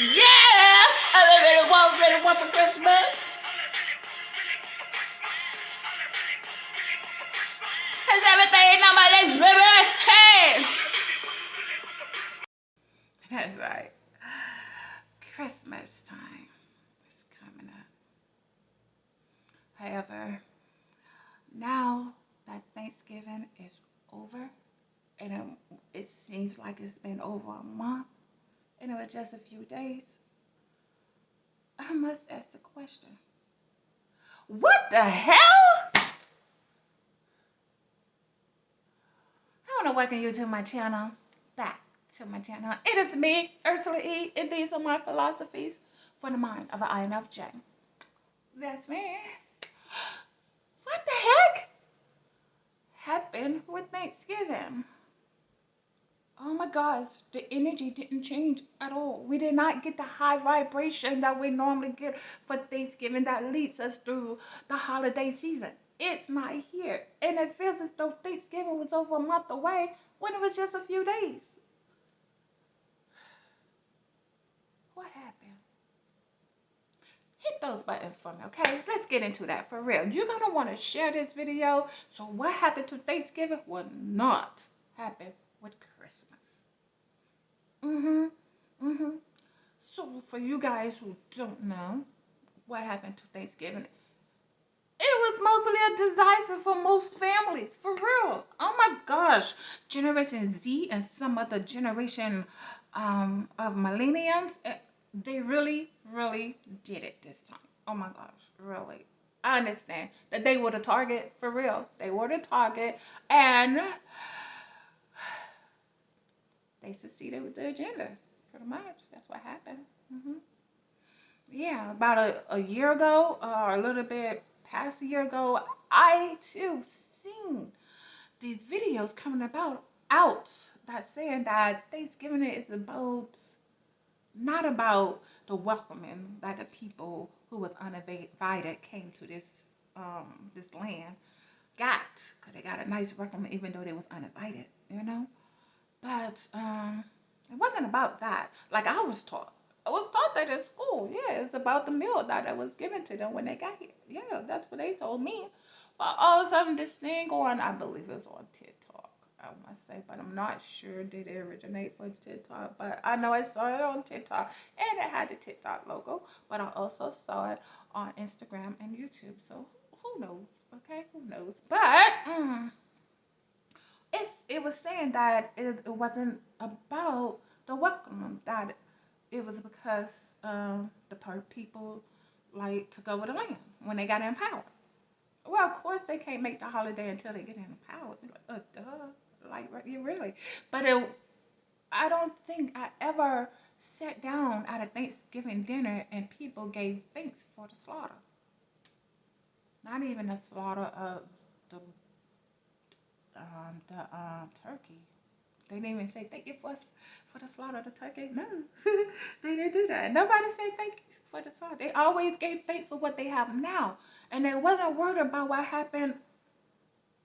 Yeah! I ready one for Christmas. Has everything on my list, baby? Hey! That's right. Christmas time is coming up. However, now that Thanksgiving is over, and it seems like it's been over a month, and it was just a few days, I must ask the question, what the hell? I want to welcome you to my channel, back to my channel. It is me, Ursula E, and these are my philosophies for the mind of an INFJ. That's me. What the heck happened with Thanksgiving? Oh my gosh, the energy didn't change at all. We did not get the high vibration that we normally get for Thanksgiving that leads us through the holiday season. It's not here. And it feels as though Thanksgiving was over a month away when it was just a few days. What happened? Hit those buttons for me, okay? Let's get into that for real. You're going to want to share this video. So what happened to Thanksgiving will not happen with Christmas. So for you guys who don't know what happened to Thanksgiving, it was mostly a disaster for most families, for real. Oh my gosh. Generation Z and some other generation of millenniums, they really, really did it this time. Oh my gosh, really. I understand that they were the target, for real. They were the target, and they succeeded with the agenda. Pretty much, that's what happened. Yeah, about a year ago, or a little bit past a year ago, I too seen these videos coming out that saying that Thanksgiving is about not about the welcoming that the people who was uninvited came to this land got, because they got a nice welcome even though they was uninvited, you know. But it wasn't about that. Like I was taught. I was taught that in school. Yeah, it's about the meal that was given to them when they got here. Yeah, that's what they told me. But all of a sudden, this thing going, I believe it was on TikTok, I must say, but I'm not sure did it originate from TikTok. But I know I saw it on TikTok, and it had the TikTok logo. But I also saw it on Instagram and YouTube. So who knows? Okay, who knows? But it was saying that it wasn't about the welcome, that it was because the people like took over the land when they got in power. Well, of course they can't make the holiday until they get in power. Like, duh, like really. But I don't think I ever sat down at a Thanksgiving dinner and people gave thanks for the slaughter. Not even the slaughter of the turkey. They didn't even say thank you for the slaughter of the turkey. No, they didn't do that. Nobody said thank you for the slaughter. They always gave thanks for what they have now, and they wasn't worried about what happened.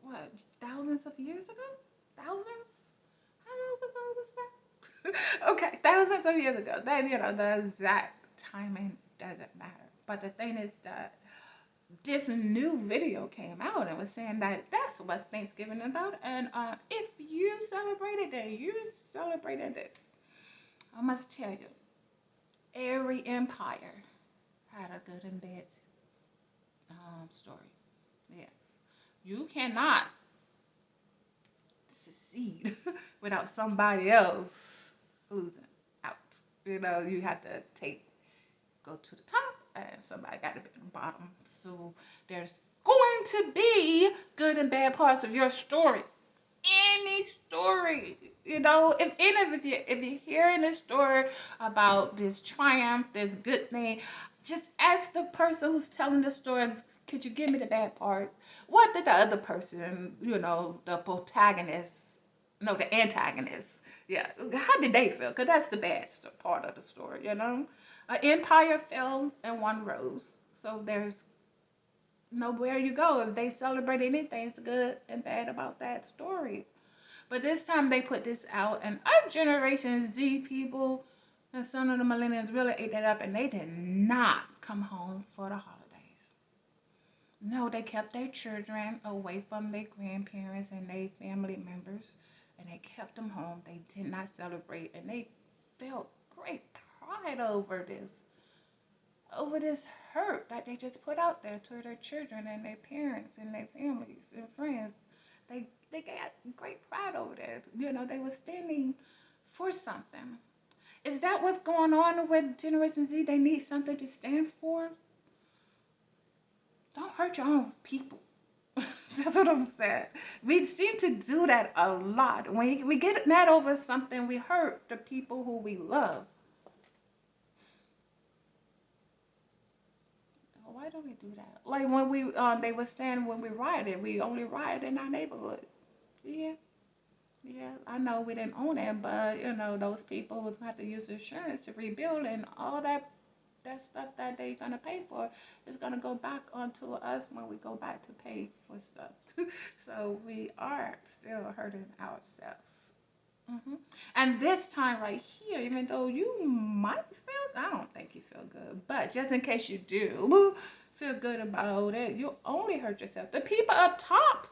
What, thousands of years ago? Thousands? How long ago was that? Okay, thousands of years ago. Then the exact timing doesn't matter. But the thing is that this new video came out and was saying that that's what Thanksgiving is about. And if you celebrated that, you celebrated this. I must tell you, every empire had a good and bad story. Yes. You cannot succeed without somebody else losing out. You have to go to the top, and somebody got to be at the bottom. So there's going to be good and bad parts of your story. Any story, if you're hearing a story about this triumph, this good thing, just ask the person who's telling the story, could you give me the bad parts? What did the other person, the protagonist, no, the antagonist, yeah, how did they feel? Because that's the bad part of the story, An empire fell and one rose. So there's nowhere you go. If they celebrate anything, it's good and bad about that story. But this time they put this out, and our Generation Z people, And some of the millennials really ate that up, and they did not come home for the holidays. No, they kept their children away from their grandparents and their family members, and they kept them home. They did not celebrate, and they felt great pride over this hurt that they just put out there to their children and their parents and their families and friends. They got great pride over that. You know, they were standing for something. Is that what's going on with Generation Z? They need something to stand for? Don't hurt your own people. That's what I'm saying. We seem to do that a lot. When we get mad over something, we hurt the people who we love. Why do we do that? Like when they were saying when we rioted, we only rioted in our neighborhood. Yeah, yeah. I know we didn't own it, but you know those people was have to use insurance to rebuild and all that stuff that they gonna pay for is gonna go back onto us when we go back to pay for stuff. So we are still hurting ourselves. And this time right here, even though you might feel, I don't think you feel good, but just in case you do feel good about it, you only hurt yourself. The people up top,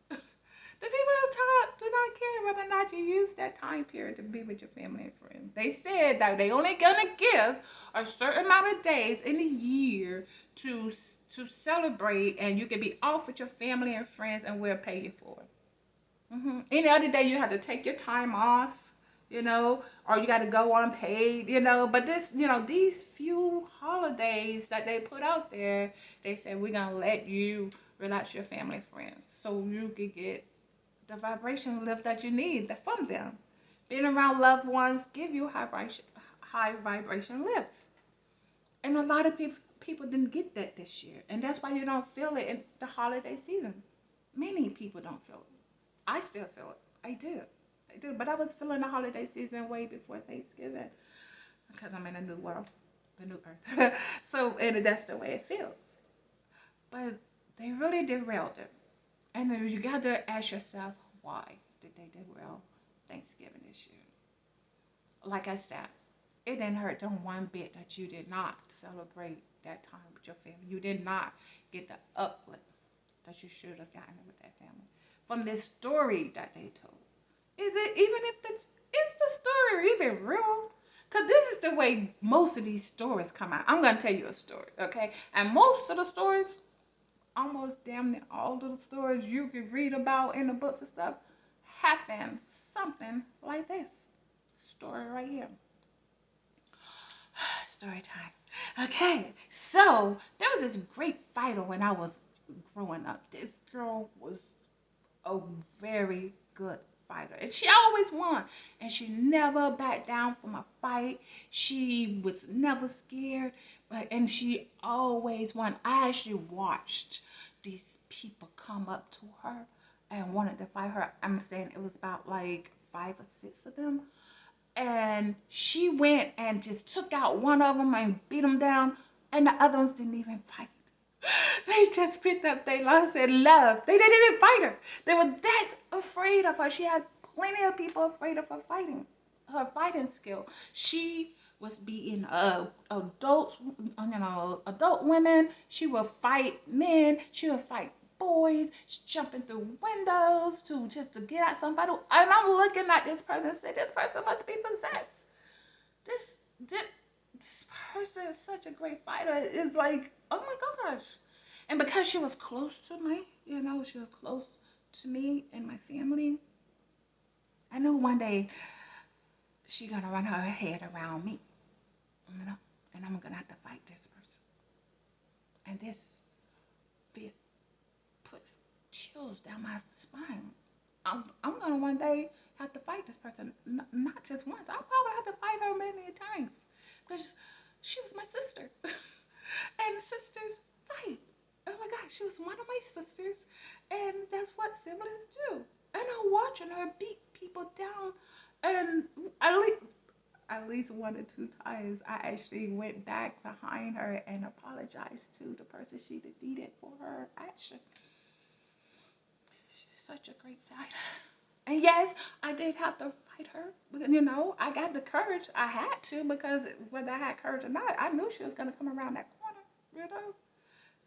the people up top do not care whether or not you use that time period to be with your family and friends. They said that they only gonna give a certain amount of days in a year to celebrate, and you can be off with your family and friends, and we'll pay you for it. Any other day you have to take your time off, you know, or you got to go unpaid, you know. But this, you know, these few holidays that they put out there, they said we're gonna let you relax your family friends, so you can get the vibration lift that you need from them. Being around loved ones give you high vibration lifts, and a lot of people didn't get that this year, and that's why you don't feel it in the holiday season. Many people don't feel it. I still feel it. I do. I do. But I was feeling the holiday season way before Thanksgiving because I'm in a new world, the new earth. So, and that's the way it feels. But they really derailed it. And then you got to ask yourself, why did they derail Thanksgiving this year? Like I said, it didn't hurt them one bit that you did not celebrate that time with your family. You did not get the uplift that you should have gotten with that family from this story that they told. Is it even if is the story even real? Because this is the way most of these stories come out. I'm going to tell you a story, okay? And most of the stories, almost damn near all of the stories you can read about in the books and stuff, happen something like this story right here. Story time. Okay, so there was this great fighter when I was growing up. This girl was a very good fighter, and she always won, and she never backed down from a fight. She was never scared, and she always won. I actually watched these people come up to her and wanted to fight her. I'm saying it was about like 5 or 6 of them, and she went and just took out one of them and beat them down, and the other ones didn't even fight. They just picked up their loss and love. They didn't even fight her. They were that afraid of her. She had plenty of people afraid of her fighting skill. She was beating adults, adult women. She would fight men. She would fight boys, jumping through windows just to get at somebody. And I'm looking at this person and say, this person must be possessed. This person is such a great fighter. It's like, oh my gosh. And because she was close to me, she was close to me and my family, I knew one day she gonna run her head around me, and I'm gonna have to fight this person. And this fear puts chills down my spine. I'm gonna one day have to fight this person, not just once. I'll probably have to fight her many times because she was my sister, and sisters fight. Oh my God, she was one of my sisters, and that's what siblings do. And I'm watching her beat people down, and at least 1 or 2 times, I actually went back behind her and apologized to the person she defeated for her action. She's such a great fighter. And yes, I did have to fight her. You know, I got the courage. I had to because whether I had courage or not, I knew she was going to come around that corner, you know.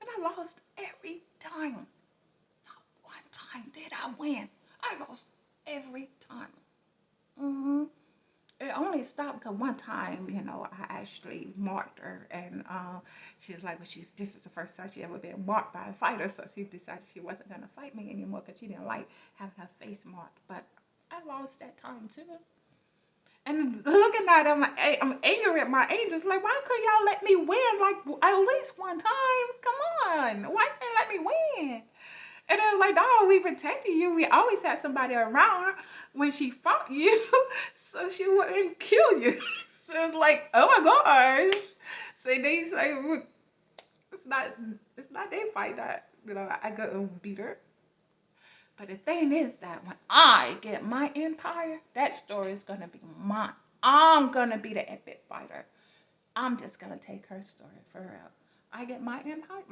And I lost every time. Not one time did I win. I lost every time. hmm It only stopped because one time, you know, I actually marked her, and she was like, "Well, this is the first time she ever been marked by a fighter," so she decided she wasn't gonna fight me anymore because she didn't like having her face marked. But I lost that time too. And looking at them, I'm angry at my angels. Like, why couldn't y'all let me win like at least one time? Come on, why can't you let me win? And then like, oh, we protected you. We always had somebody around when she fought you, so she wouldn't kill you. So it's like, oh my gosh. So they say it's not their fight that I go and beat her. But the thing is that when I get my empire, that story is gonna be mine. I'm gonna be the epic fighter. I'm just gonna take her story for real. I get my empire,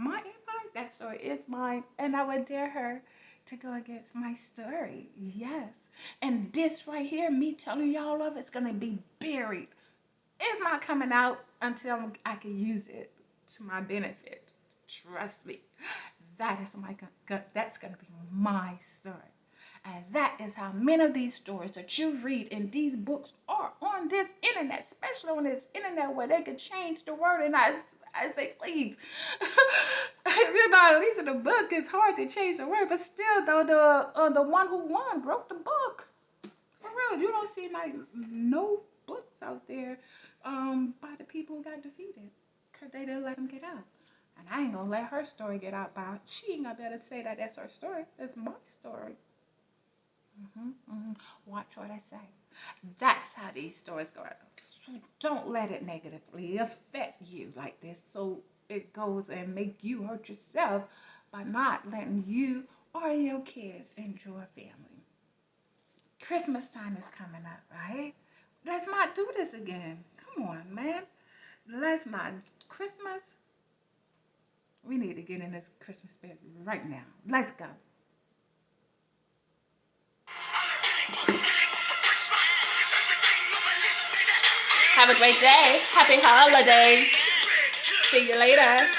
that story is mine, and I would dare her to go against my story. Yes. And this right here, me telling y'all of it's gonna be buried. It's not coming out until I can use it to my benefit. Trust me. That's gonna be my story. And that is how many of these stories that you read in these books are on this internet, especially on this internet where they could change the word. And I say, please, at least in the book, it's hard to change the word. But still, though, the one who won wrote the book. For real, you don't see like no books out there by the people who got defeated because they didn't let them get out. And I ain't gonna let her story get out by she ain't gonna be able to say that that's her story. It's my story. Watch what I say. That's how these stories go. So don't let it negatively affect you like this. So it goes and make you hurt yourself by not letting you or your kids enjoy family. Christmas time is coming up, right? Let's not do this again. Come on, man. Let's not. Christmas, we need to get in this Christmas spirit right now. Let's go. Have a great day. Happy holidays. See you later.